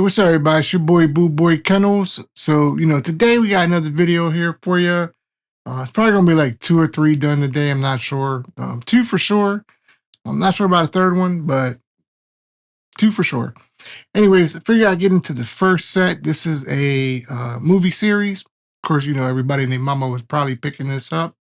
What's up, everybody? It's your boy, BULLBOYKENNELS. So, today we got another video here for you. It's probably going to be like 2 or 3 done today. I'm not sure. 2 for sure. I'm not sure about a third one, but 2 for sure. Anyways, I figured I'd get into the first set. This is a movie series. Of course, everybody and their mama was probably picking this up.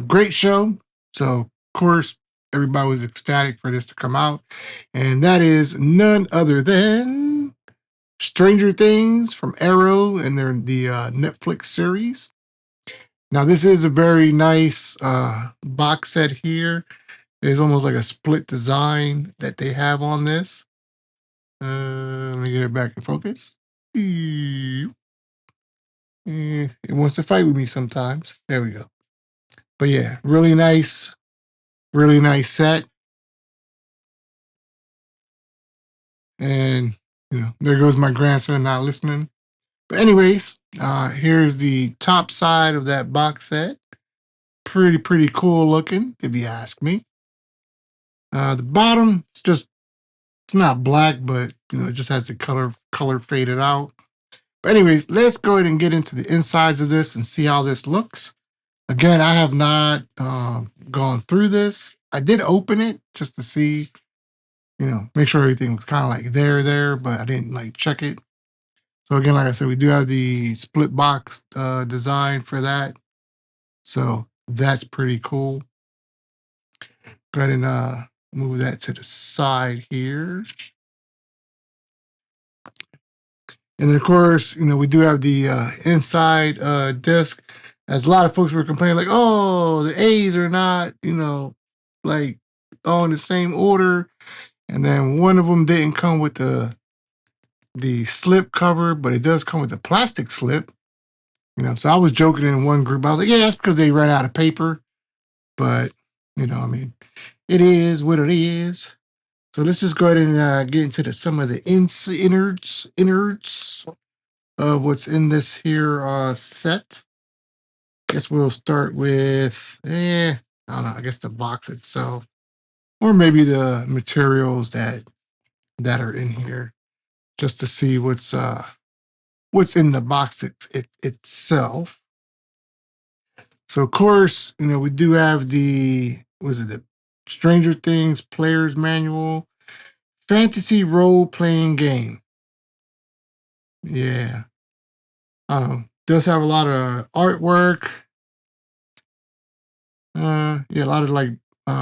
Great show. So, of course, everybody was ecstatic for this to come out. And that is none other than Stranger Things from Arrow and the Netflix series. Now, this is a very nice box set here. It's almost like a split design that they have on this. Let me get it back in focus. It wants to fight with me sometimes. There we go. But yeah, really nice set. And, there goes my grandson not listening. But anyways, here's the top side of that box set. Pretty cool looking, if you ask me. The bottom, it's not black, but it just has the color faded out. But anyways, let's go ahead and get into the insides of this and see how this looks. Again, I have not gone through this. I did open it just to see, make sure everything was kind of like there, but I didn't like check it. So again, like I said, we do have the split box design for that. So that's pretty cool. Go ahead and move that to the side here. And then, of course, we do have the inside disc. As a lot of folks were complaining, like, oh, the A's are not, like all in the same order. And then one of them didn't come with the slip cover, but it does come with the plastic slip. So I was joking in one group. I was like, yeah, that's because they ran out of paper. But, it is what it is. So let's just go ahead and get into some of the innards of what's in this here set. Guess we'll start with, I don't know, I guess the box itself. Or maybe the materials that are in here. Just to see what's in the box itself. So of course, we do have the Stranger Things Player's Manual, fantasy role-playing game. Yeah. Does have a lot of artwork. A lot of like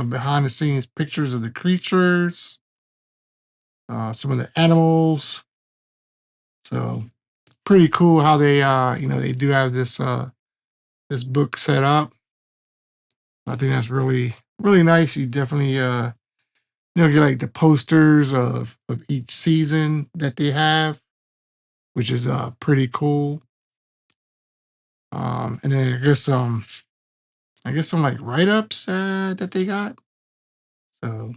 behind the scenes pictures of the creatures, some of the animals. So pretty cool how they they do have this book set up. I think that's really nice. You definitely get like the posters of each season that they have, which is pretty cool. And then I guess some like write-ups that they got. So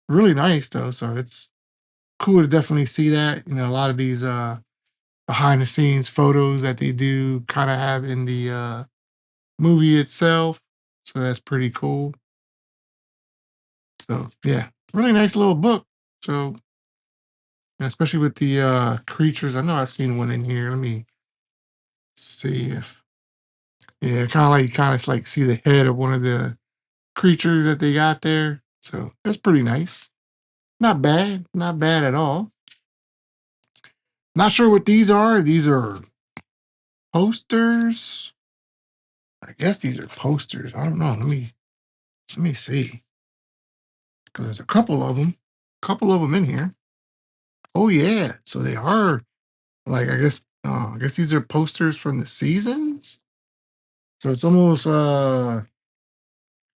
really nice though. So it's cool to definitely see that. A lot of these behind the scenes photos that they do kind of have in the movie itself. So that's pretty cool. So yeah, really nice little book. So especially with the creatures. I know I've seen one in here. Let me see if kind of like see the head of one of the creatures that they got there. So that's pretty nice. Not bad at all. Not sure what these are. These are posters. I guess these are posters. I don't know. Let me see. Because there's a couple of them in here. Oh yeah. So they are like I guess these are posters from the seasons. So it's almost I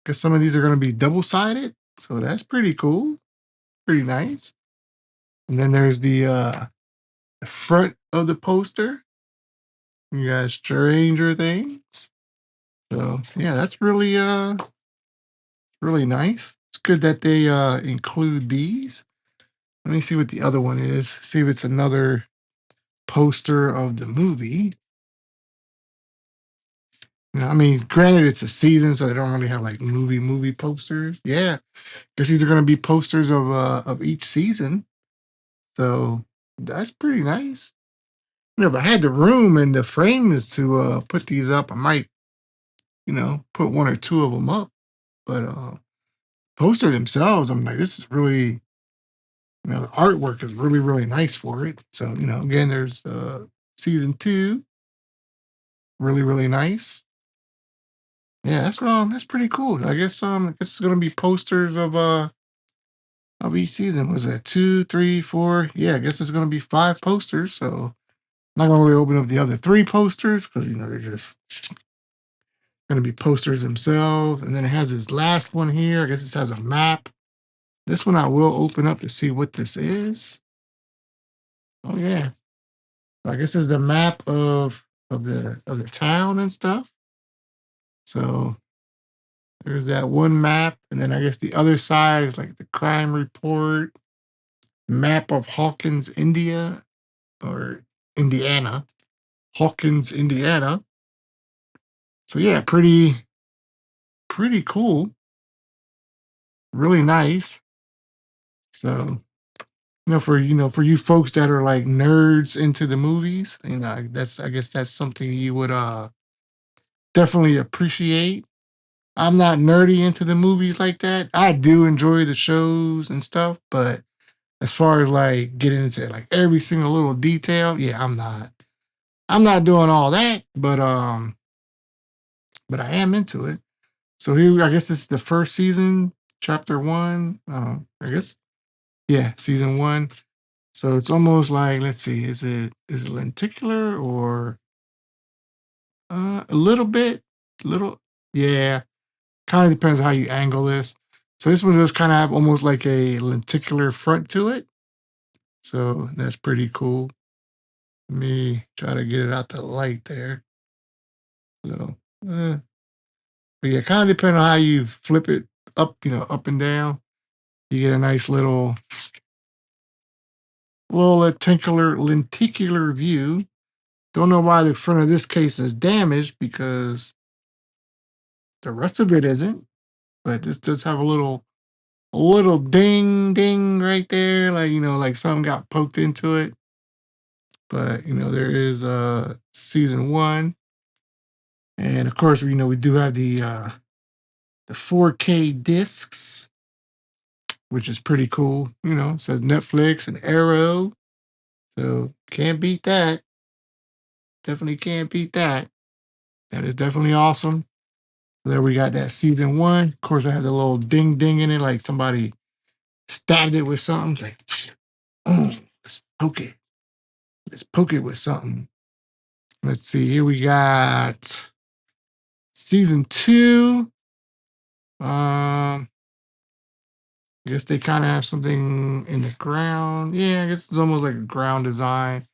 guess some of these are gonna be double-sided. So that's pretty cool. Pretty nice. And then there's the front of the poster. You got Stranger Things. So yeah, that's really nice. It's good that they include these. Let me see what the other one is. See if it's another poster of the movie. Granted it's a season, so they don't really have like movie posters. Yeah. Guess these are gonna be posters of each season. So that's pretty nice. If I had the room and the frames to put these up, I might, put one or two of them up. But poster themselves, I'm like, this is really, the artwork is really, really nice for it. So, again, there's season 2, really, really nice. Yeah, that's pretty cool. I guess it's gonna be posters of each season. Was that 2, 3, 4? Yeah, I guess it's gonna be 5 posters. So I'm not gonna really open up the other 3 posters because they're just gonna be posters themselves. And then it has this last one here. I guess this has a map. This one I will open up to see what this is. Oh yeah. I guess it's the map of the town and stuff. So there's that one map, and then I guess the other side is like the crime report, map of Hawkins, India, or Indiana. Hawkins, Indiana. So yeah, pretty cool. Really nice. So for you folks that are like nerds into the movies, I guess that's something you would definitely appreciate. I'm not nerdy into the movies like that. I do enjoy the shows and stuff, but as far as like getting into like every single little detail, yeah, I'm not. I'm not doing all that, but I am into it. So here, I guess this is the first season, chapter 1. I guess, yeah, season 1. So it's almost like, let's see, is it lenticular or a little bit, little, yeah. Kind of depends how you angle this. So this one does kind of have almost like a lenticular front to it. So that's pretty cool. Let me try to get it out the light there. So, but yeah, kind of depending on how you flip it up, up and down. You get a nice little lenticular view. Don't know why the front of this case is damaged because the rest of it isn't. But this does have a little ding ding right there, like like something got poked into it. But there is season 1, and of course we do have the 4K discs, which is pretty cool. It says Netflix and Arrow, so can't beat that. Definitely can't beat that. That is definitely awesome. So there we got that season 1. Of course, I had a little ding ding in it, like somebody stabbed it with something. Like, oh, let's poke it. Let's poke it with something. Let's see. Here we got season 2. I guess they kind of have something in the ground. Yeah, I guess it's almost like a ground design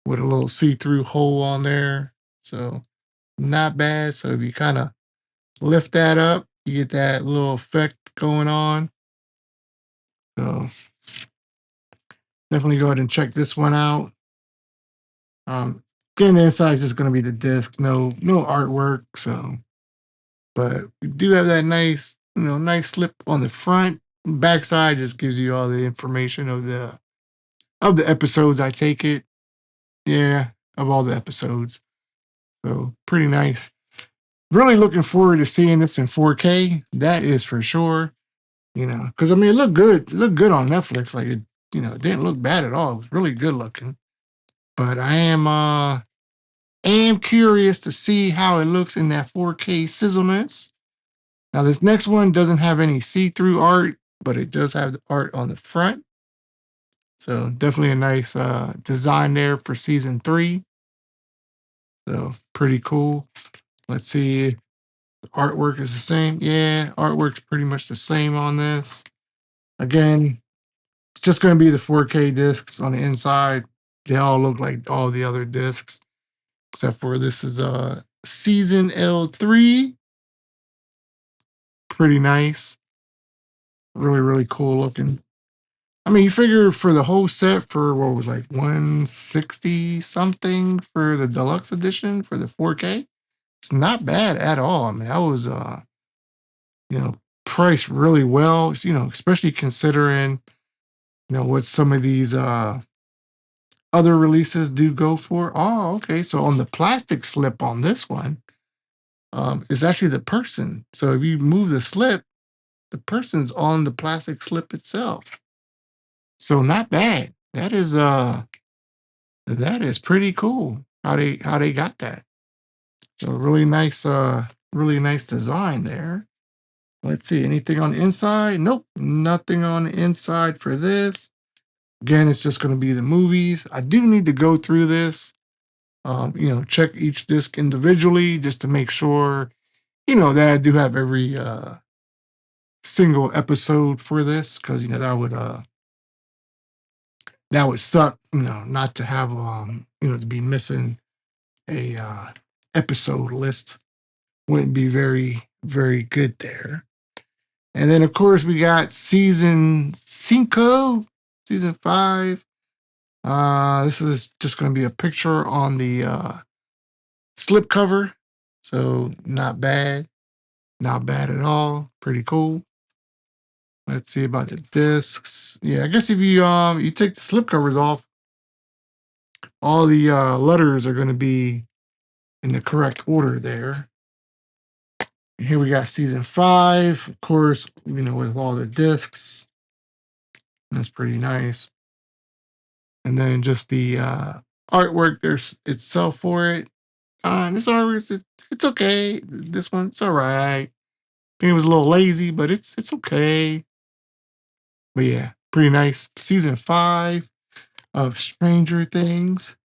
with a little see-through hole on there. So not bad. So if you kind of lift that up, you get that little effect going on. So definitely go ahead and check this one out. Again, the inside is just going to be the disc, no artwork. So, but we do have that nice slip on the front. Backside just gives you all the information of the episodes. I take it, yeah, of all the episodes. So pretty nice. Really looking forward to seeing this in 4K. That is for sure. Because I mean, it looked good. It looked good on Netflix. Like it didn't look bad at all. It was really good looking. But I am curious to see how it looks in that 4K sizzleness. Now, this next one doesn't have any see-through art, but it does have the art on the front. So definitely a nice design there for season 3. So pretty cool. Let's see. The artwork is the same. Yeah, artwork's pretty much the same on this. Again, it's just going to be the 4K discs on the inside. They all look like all the other discs, except for this is season L3. Pretty nice. Really, really cool looking. I mean, you figure for the whole set for what was like 160 something for the deluxe edition for the 4K. It's not bad at all. I mean, that was you know, priced really well, especially considering what some of these other releases do go for. Oh, okay. So on the plastic slip on this one, it's actually the person. So if you move the slip, the person's on the plastic slip itself. So not bad. That is pretty cool how they got that. So really nice design there. Let's see, anything on the inside? Nope, nothing on the inside for this. Again, it's just going to be the movies. I do need to go through this, check each disc individually just to make sure, that I do have every single episode for this, because that would suck, not to have to be missing a episode list. Wouldn't be very, very good there. And then of course we got season 5. Season 5. This is just gonna be a picture on the slip cover. So not bad. Not bad at all. Pretty cool. Let's see about the discs. Yeah, I guess if you take the slip covers off, all the letters are going to be in the correct order there. And here we got season 5, of course, with all the discs. That's pretty nice. And then just the artwork there's itself for it. This artwork it's okay. This one it's all right. I think it was a little lazy, but it's okay. But yeah, pretty nice. Season 5 of Stranger Things.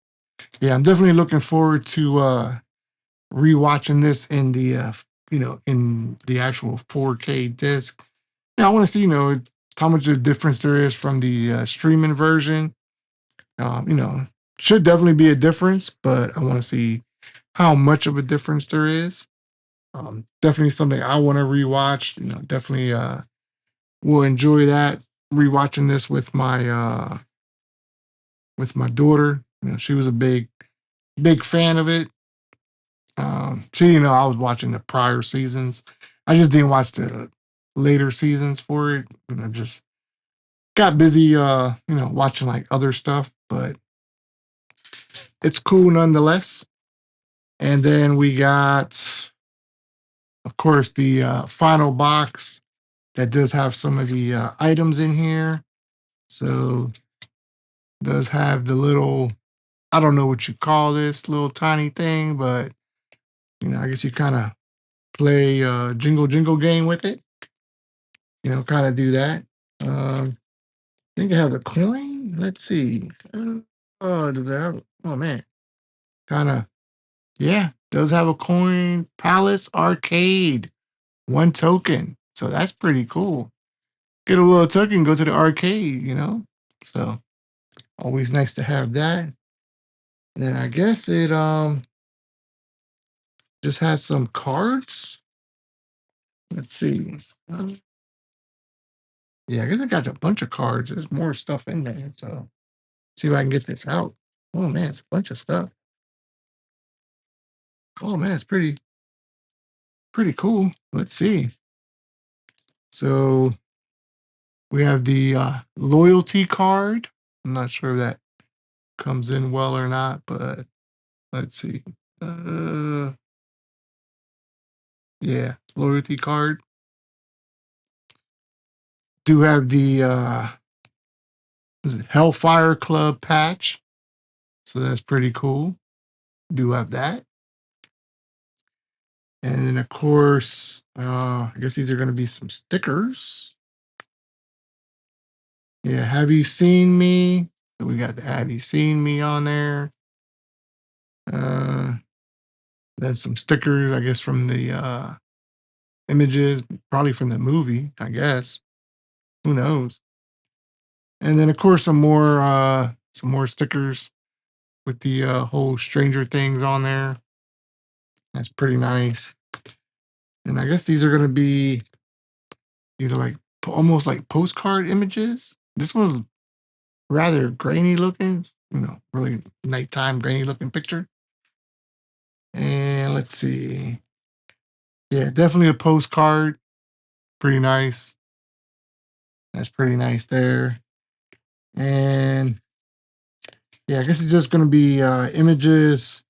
Yeah, I'm definitely looking forward to rewatching this in the in the actual 4K disc. Now I want to see how much of a difference there is from the streaming version. Should definitely be a difference, but I want to see how much of a difference there is. Definitely something I want to rewatch. Definitely will enjoy that rewatching this with my daughter. She was a big fan of it. She didn't know I was watching the prior seasons. I just didn't watch the later seasons for it. Just got busy watching like other stuff, but it's cool nonetheless. And then we got, of course, the final box that does have some of the items in here. So does have the little, I don't know what you call this little tiny thing, but I guess you kind of play jingle jingle game with it. Kind of do that. I think I have a coin. Let's see. Oh, does it have? Oh man, kind of. Yeah, does have a coin. Palace Arcade, 1 token. So that's pretty cool. Get a little token, go to the arcade. So always nice to have that. And then I guess it just has some cards. Let's see. Yeah, I guess I got a bunch of cards. There's more stuff in there. So see if I can get this out. Oh man, it's a bunch of stuff. Oh man, it's pretty cool. Let's see. So we have the loyalty card. I'm not sure if that comes in well or not, but let's see. Uh, yeah, loyalty card. Do have the is it Hellfire Club patch. So that's pretty cool. Do have that. And then of course, I guess these are gonna be some stickers. Yeah, have you seen me? So we got the have you seen me on there. Uh then some stickers, I guess, from the images, probably from the movie, I guess. Who knows? And then of course some more stickers with the whole Stranger Things on there. That's pretty nice. And I guess these are gonna be either like almost like postcard images. This one's rather grainy looking, really nighttime grainy looking picture. And let's see. Yeah, definitely a postcard. Pretty nice. That's pretty nice there. And yeah, I guess it's just going to be images.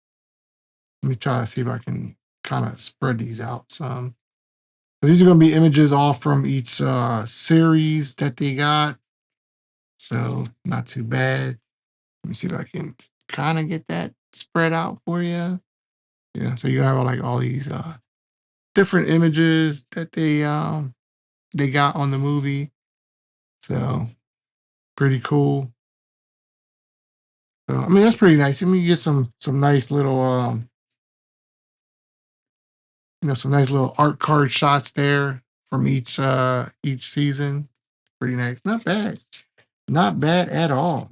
Let me try to see if I can kind of spread these out some. So these are going to be images all from each series that they got. So not too bad. Let me see if I can kind of get that spread out for you. Yeah, so you have like all these different images that they got on the movie. So pretty cool. So I mean that's pretty nice. I mean you get some nice little some nice little art card shots there from each season. Pretty nice. Not bad. Not bad at all.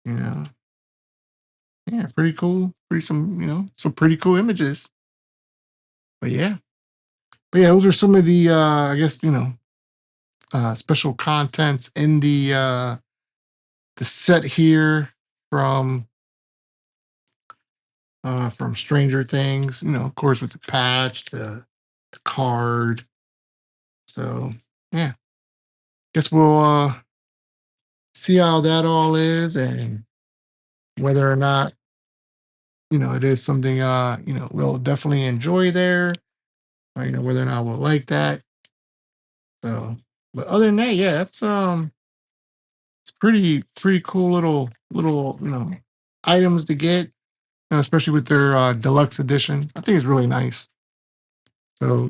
You know. Yeah, pretty cool. Some pretty cool images. But yeah. But yeah, those are some of the I guess, special contents in the set here from Stranger Things, of course with the patch, the card. So yeah. Guess we'll see how that all is and whether or not, it is something we'll definitely enjoy there, or whether or not we'll like that. So but other than that, yeah, that's it's pretty cool little items to get, especially with their deluxe edition. I think it's really nice. So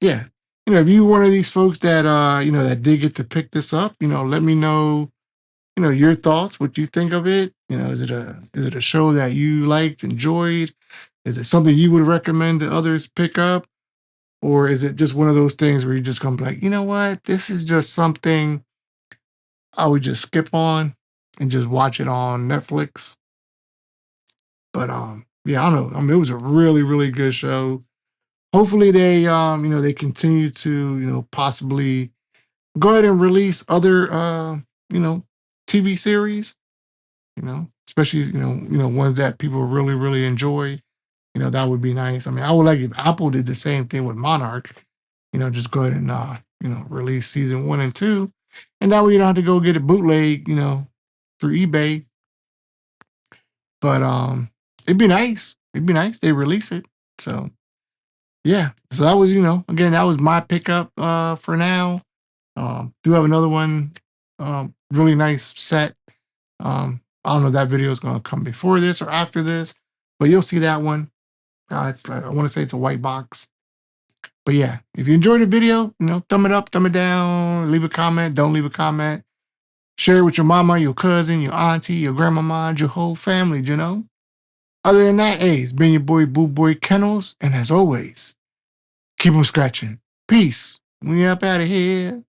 yeah, if you one of these folks that that did get to pick this up, let me know, your thoughts, what you think of it. Is it a show that you liked, enjoyed? Is it something you would recommend that others pick up? Or is it just one of those things where you're just gonna be like, you know what, this is just something I would just skip on and just watch it on Netflix. But yeah, I don't know. I mean, it was a really, really good show. Hopefully they they continue to, possibly go ahead and release other you know, TV series, especially, ones that people really, really enjoy. That would be nice. I mean, I would like if Apple did the same thing with Monarch, just go ahead and release season 1 and 2. And that way you don't have to go get a bootleg, through eBay. But it'd be nice. It'd be nice. They release it. So yeah. So that was, again, that was my pickup for now. Do have another one, really nice set. I don't know if that video is gonna come before this or after this, but you'll see that one. It's I want to say it's a white box. But yeah, if you enjoyed the video, thumb it up, thumb it down, leave a comment, don't leave a comment. Share it with your mama, your cousin, your auntie, your grandmama, your whole family, Other than that, hey, it's been your boy Boo Boy Kennels, and as always, keep them scratching. Peace. We up out of here.